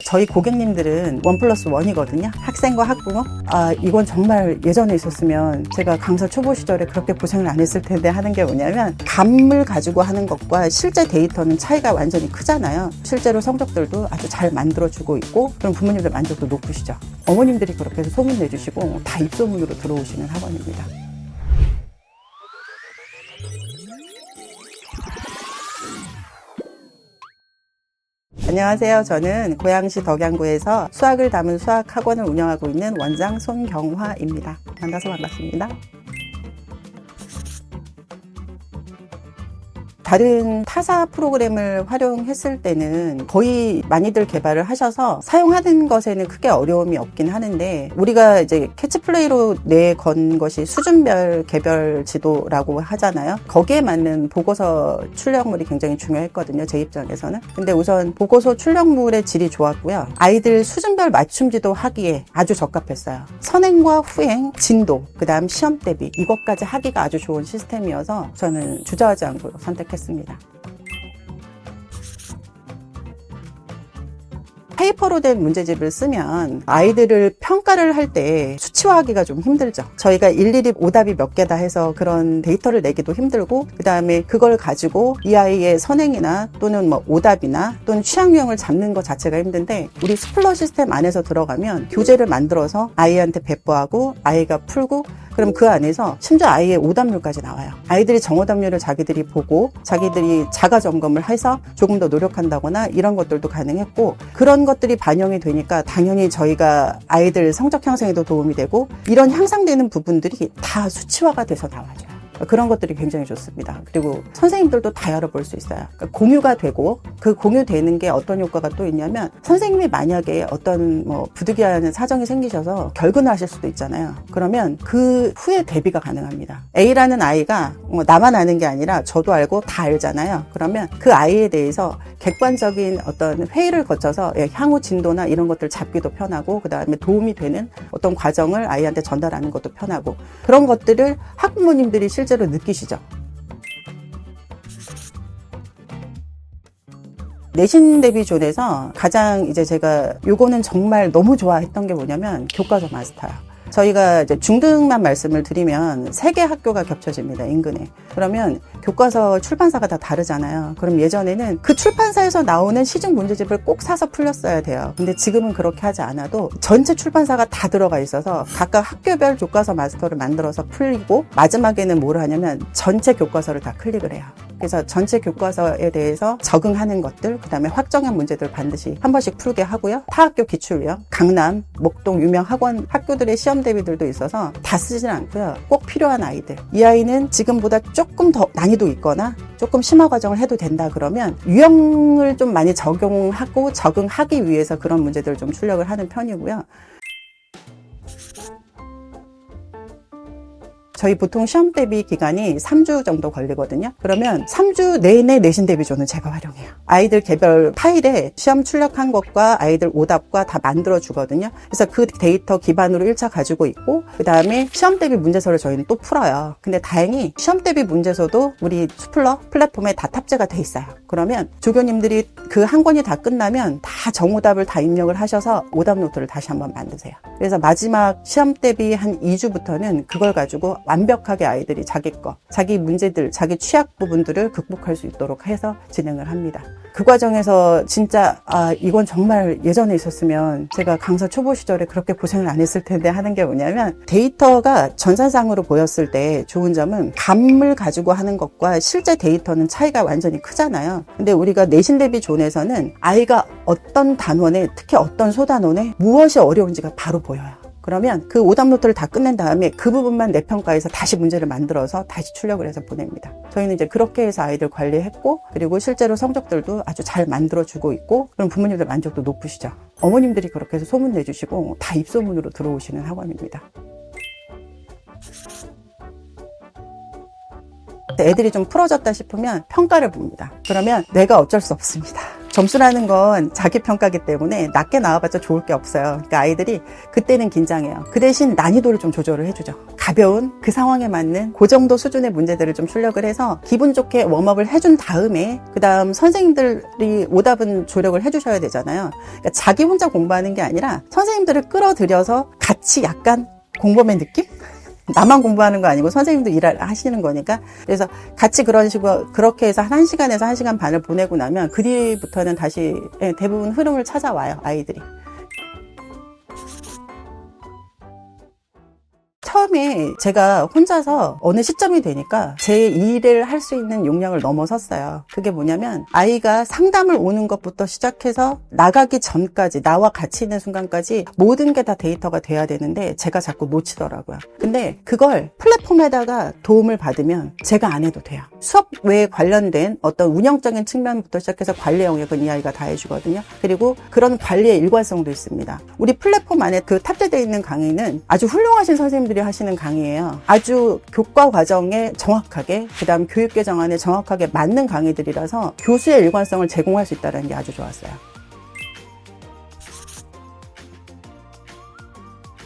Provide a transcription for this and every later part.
저희 고객님들은 1+1이거든요. 학생과 학부모. 이건 정말 예전에 있었으면 제가 강사 초보 시절에 그렇게 고생을 안 했을 텐데 하는 게 뭐냐면, 감을 가지고 하는 것과 실제 데이터는 차이가 완전히 크잖아요. 실제로 성적들도 아주 잘 만들어주고 있고, 그럼 부모님들 만족도 높으시죠. 어머님들이 그렇게 해서 소문 내주시고 다 입소문으로 들어오시는 학원입니다. 안녕하세요. 저는 고양시 덕양구에서 수학을 담은 수학학원을 운영하고 있는 원장 손경화입니다. 만나서 반갑습니다. 다른 타사 프로그램을 활용했을 때는 거의 많이들 개발을 하셔서 사용하는 것에는 크게 어려움이 없긴 하는데, 우리가 이제 캐치플레이로 내건 것이 수준별 개별 지도라고 하잖아요. 거기에 맞는 보고서 출력물이 굉장히 중요했거든요, 제 입장에서는. 근데 우선 보고서 출력물의 질이 좋았고요. 아이들 수준별 맞춤 지도 하기에 아주 적합했어요. 선행과 후행, 진도, 그 다음 시험 대비, 이것까지 하기가 아주 좋은 시스템이어서 저는 주저하지 않고 선택했습니다. 페이퍼로 된 문제집을 쓰면 아이들을 평가를 할 때 수치화하기가 좀 힘들죠. 저희가 일일이 오답이 몇 개다 해서 그런 데이터를 내기도 힘들고, 그 다음에 그걸 가지고 이 아이의 선행이나 또는 뭐 오답이나 또는 취약 유형을 잡는 것 자체가 힘든데, 우리 스플러 시스템 안에서 들어가면 교재를 만들어서 아이한테 배포하고 아이가 풀고, 그럼 그 안에서 심지어 아이의 오답률까지 나와요. 아이들이 정오답률을 자기들이 보고 자기들이 자가 점검을 해서 조금 더 노력한다거나 이런 것들도 가능했고, 그런 것들이 반영이 되니까 당연히 저희가 아이들 성적 향상에도 도움이 되고, 이런 향상되는 부분들이 다 수치화가 돼서 나와줘요. 그런 것들이 굉장히 좋습니다. 그리고 선생님들도 다 열어볼 수 있어요. 그러니까 공유가 되고, 그 공유되는 게 어떤 효과가 또 있냐면, 선생님이 만약에 어떤 부득이한 사정이 생기셔서 결근을 하실 수도 있잖아요. 그러면 그 후에 대비가 가능합니다. A라는 아이가 나만 아는 게 아니라 저도 알고 다 알잖아요. 그러면 그 아이에 대해서 객관적인 어떤 회의를 거쳐서 향후 진도나 이런 것들 잡기도 편하고, 그 다음에 도움이 되는 어떤 과정을 아이한테 전달하는 것도 편하고, 그런 것들을 학부모님들이 실제로 느끼시죠. 내신 대비 존에서 가장 이제 제가 요거는 정말 너무 좋아했던 게 뭐냐면, 교과서 마스터요. 저희가 이제 중등만 말씀을 드리면 3개 학교가 겹쳐집니다, 인근에. 그러면 교과서 출판사가 다 다르잖아요. 그럼 예전에는 그 출판사에서 나오는 시중 문제집을 꼭 사서 풀렸어야 돼요. 근데 지금은 그렇게 하지 않아도 전체 출판사가 다 들어가 있어서 각각 학교별 교과서 마스터를 만들어서 풀리고, 마지막에는 뭘 하냐면 전체 교과서를 다 클릭을 해요. 그래서 전체 교과서에 대해서 적응하는 것들, 그 다음에 확정형 문제들 반드시 한 번씩 풀게 하고요. 타학교 기출유형, 강남, 목동 유명 학원 학교들의 시험 대비들도 있어서 다 쓰지는 않고요. 꼭 필요한 아이들, 이 아이는 지금보다 조금 더 난이도 있거나 조금 심화 과정을 해도 된다 그러면 유형을 좀 많이 적용하고 적응하기 위해서 그런 문제들을 좀 출력을 하는 편이고요. 저희 보통 시험 대비 기간이 3주 정도 걸리거든요. 그러면 3주 내내 내신 대비조는 제가 활용해요. 아이들 개별 파일에 시험 출력한 것과 아이들 오답과 다 만들어 주거든요. 그래서 그 데이터 기반으로 1차 가지고 있고, 그 다음에 시험 대비 문제서를 저희는 또 풀어요. 근데 다행히 시험 대비 문제서도 우리 스플러 플랫폼에 다 탑재가 돼 있어요. 그러면 조교님들이 그 한 권이 다 끝나면 다 정오답을 다 입력을 하셔서 오답 노트를 다시 한번 만드세요. 그래서 마지막 시험 대비 한 2주부터는 그걸 가지고 완벽하게 아이들이 자기 거, 자기 문제들, 자기 취약 부분들을 극복할 수 있도록 해서 진행을 합니다. 그 과정에서 진짜 이건 정말 예전에 있었으면 제가 강사 초보 시절에 그렇게 고생을 안 했을 텐데 하는 게 뭐냐면, 데이터가 전산상으로 보였을 때 좋은 점은 감을 가지고 하는 것과 실제 데이터는 차이가 완전히 크잖아요. 근데 우리가 내신 대비 존에서는 아이가 어떤 단원에, 특히 어떤 소단원에 무엇이 어려운지가 바로 보여요. 그러면 그 오답 노트를 다 끝낸 다음에 그 부분만 내평가해서 다시 문제를 만들어서 다시 출력을 해서 보냅니다. 저희는 이제 그렇게 해서 아이들 관리했고, 그리고 실제로 성적들도 아주 잘 만들어주고 있고, 그럼 부모님들 만족도 높으시죠. 어머님들이 그렇게 해서 소문 내주시고 다 입소문으로 들어오시는 학원입니다. 애들이 좀 풀어졌다 싶으면 평가를 봅니다. 그러면 내가 어쩔 수 없습니다. 점수라는 건 자기 평가기 때문에 낮게 나와봤자 좋을 게 없어요. 그러니까 아이들이 그때는 긴장해요. 그 대신 난이도를 좀 조절을 해주죠. 가벼운 그 상황에 맞는 그 정도 수준의 문제들을 좀 출력을 해서 기분 좋게 웜업을 해준 다음에 그 다음 선생님들이 오답은 조력을 해주셔야 되잖아요. 그러니까 자기 혼자 공부하는 게 아니라 선생님들을 끌어들여서 같이 약간 공범의 느낌? 나만 공부하는 거 아니고 선생님도 일을 하시는 거니까. 그래서 같이 그런 식으로 그렇게 해서 한 1시간에서 1시간 반을 보내고 나면 그 뒤부터는 다시 대부분 흐름을 찾아와요, 아이들이. 처음에 제가 혼자서 어느 시점이 되니까 제 일을 할 수 있는 용량을 넘어섰어요. 그게 뭐냐면 아이가 상담을 오는 것부터 시작해서 나가기 전까지, 나와 같이 있는 순간까지 모든 게 다 데이터가 돼야 되는데 제가 자꾸 놓치더라고요. 근데 그걸 플랫폼에다가 도움을 받으면 제가 안 해도 돼요. 수업 외에 관련된 어떤 운영적인 측면부터 시작해서 관리 영역은 이 아이가 다 해주거든요. 그리고 그런 관리의 일관성도 있습니다. 우리 플랫폼 안에 그 탑재되어 있는 강의는 아주 훌륭하신 선생님들이 하시는 강의예요. 아주 교과 과정에 정확하게, 그 다음 교육 개정안에 정확하게 맞는 강의들이라서 교수의 일관성을 제공할 수 있다는 게 아주 좋았어요.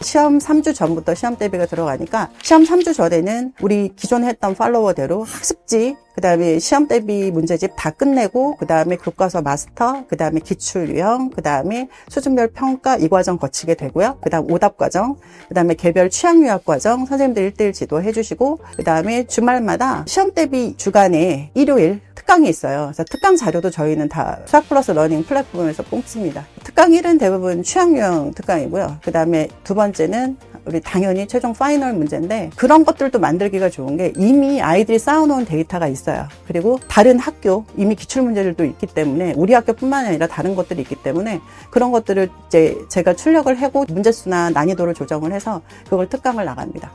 시험 3주 전부터 시험 대비가 들어가니까 시험 3주 전에는 우리 기존에 했던 팔로워대로 학습지, 그 다음에 시험 대비 문제집 다 끝내고 그 다음에 교과서 마스터, 그 다음에 기출 유형, 그 다음에 수준별 평가 이 과정 거치게 되고요. 그 다음 오답 과정, 그 다음에 개별 취약 요약 과정 선생님들 1대1 지도해 주시고, 그 다음에 주말마다 시험 대비 주간에 일요일 특강이 있어요. 그래서 특강 자료도 저희는 다 수학 플러스 러닝 플랫폼에서 뽕칩니다. 특강 1은 대부분 취약 유형 특강이고요. 그 다음에 두 번째는 우리 당연히 최종 파이널 문제인데, 그런 것들도 만들기가 좋은 게 이미 아이들이 쌓아놓은 데이터가 있어요. 그리고 다른 학교 이미 기출문제들도 있기 때문에, 우리 학교뿐만 아니라 다른 것들이 있기 때문에 그런 것들을 이제 제가 출력을 하고 문제수나 난이도를 조정을 해서 그걸 특강을 나갑니다.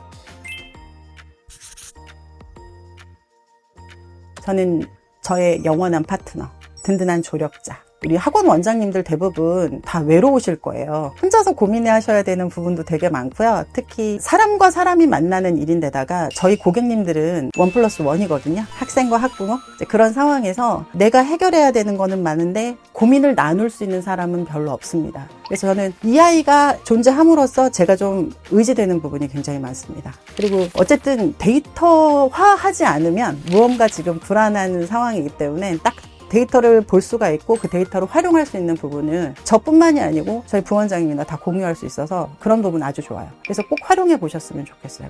저는 저의 영원한 파트너, 든든한 조력자. 우리 학원 원장님들 대부분 다 외로우실 거예요. 혼자서 고민해 하셔야 되는 부분도 되게 많고요. 특히 사람과 사람이 만나는 일인데다가 저희 고객님들은 1+1이거든요. 학생과 학부모. 그런 상황에서 내가 해결해야 되는 거는 많은데 고민을 나눌 수 있는 사람은 별로 없습니다. 그래서 저는 이 아이가 존재함으로써 제가 좀 의지되는 부분이 굉장히 많습니다. 그리고 어쨌든 데이터화하지 않으면 무언가 지금 불안한 상황이기 때문에 딱 데이터를 볼 수가 있고 그 데이터를 활용할 수 있는 부분을 저뿐만이 아니고 저희 부원장님이나 다 공유할 수 있어서 그런 부분 아주 좋아요. 그래서 꼭 활용해 보셨으면 좋겠어요.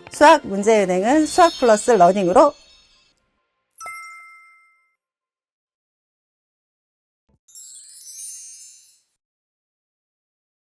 수학 문제은행은 수학 플러스 러닝으로